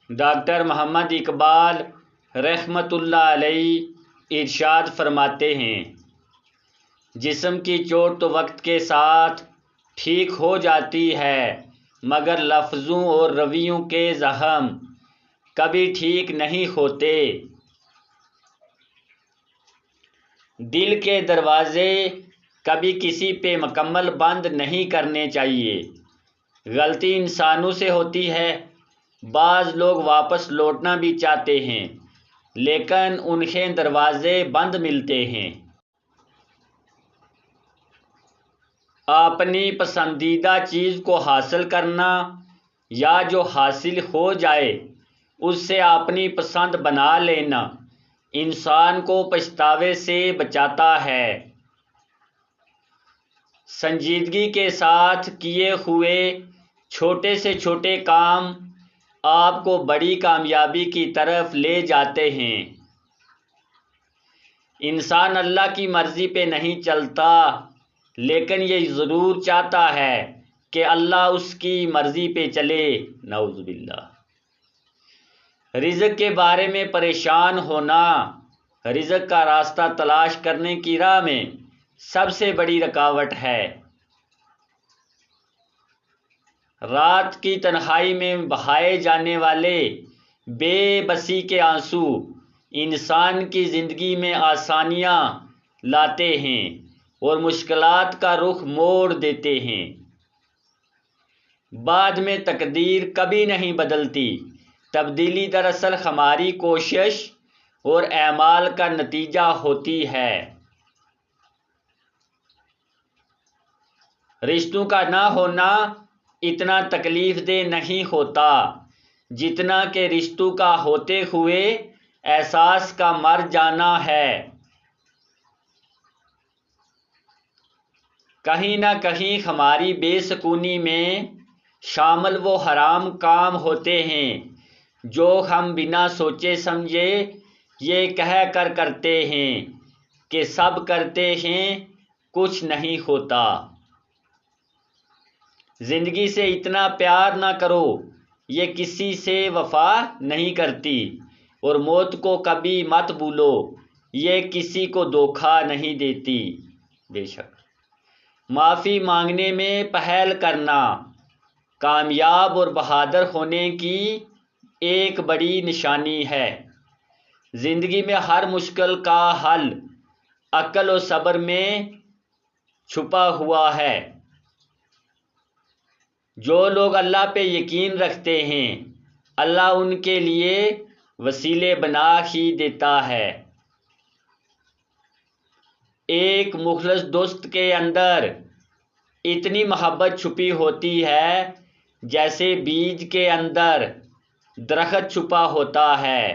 Doctor محمد اقبال رحمۃ اللہ علیہ ارشاد فرماتے ہیں، جسم کی چوٹ تو وقت کے ساتھ ٹھیک ہو جاتی ہے، مگر لفظوں اور رویوں کے زخم کبھی ٹھیک نہیں ہوتے۔ دل کے دروازے کبھی کسی پہ مکمل بند نہیں کرنے چاہیے۔ غلطی انسانوں سے ہوتی ہے، بعض لوگ واپس لوٹنا بھی چاہتے ہیں لیکن انہیں دروازے بند ملتے ہیں۔ اپنی پسندیدہ چیز کو حاصل کرنا یا جو حاصل ہو جائے اس سے اپنی پسند بنا لینا انسان کو پچھتاوے سے بچاتا ہے۔ سنجیدگی کے ساتھ کیے ہوئے چھوٹے سے چھوٹے کام آپ کو بڑی کامیابی کی طرف لے جاتے ہیں۔ انسان اللہ کی مرضی پہ نہیں چلتا لیکن یہ ضرور چاہتا ہے کہ اللہ اس کی مرضی پہ چلے، نعوذ باللہ۔ رزق کے بارے میں پریشان ہونا رزق کا راستہ تلاش کرنے کی راہ میں سب سے بڑی رکاوٹ ہے۔ رات کی تنہائی میں بہائے جانے والے بے بسی کے آنسو انسان کی زندگی میں آسانیاں لاتے ہیں اور مشکلات کا رخ موڑ دیتے ہیں۔ بعد میں تقدیر کبھی نہیں بدلتی، تبدیلی دراصل ہماری کوشش اور اعمال کا نتیجہ ہوتی ہے۔ رشتوں کا نہ ہونا اتنا تکلیف دہ نہیں ہوتا جتنا کہ رشتوں کا ہوتے ہوئے احساس کا مر جانا ہے۔ کہیں نہ کہیں ہماری بے سکونی میں شامل وہ حرام کام ہوتے ہیں جو ہم بنا سوچے سمجھے یہ کہہ کر کرتے ہیں کہ سب کرتے ہیں، کچھ نہیں ہوتا۔ زندگی سے اتنا پیار نہ کرو، یہ کسی سے وفا نہیں کرتی، اور موت کو کبھی مت بھولو، یہ کسی کو دھوکہ نہیں دیتی۔ بے شک معافی مانگنے میں پہل کرنا کامیاب اور بہادر ہونے کی ایک بڑی نشانی ہے۔ زندگی میں ہر مشکل کا حل عقل و صبر میں چھپا ہوا ہے۔ جو لوگ اللہ پہ یقین رکھتے ہیں اللہ ان کے لیے وسیلے بنا ہی دیتا ہے۔ ایک مخلص دوست کے اندر اتنی محبت چھپی ہوتی ہے جیسے بیج کے اندر درخت چھپا ہوتا ہے۔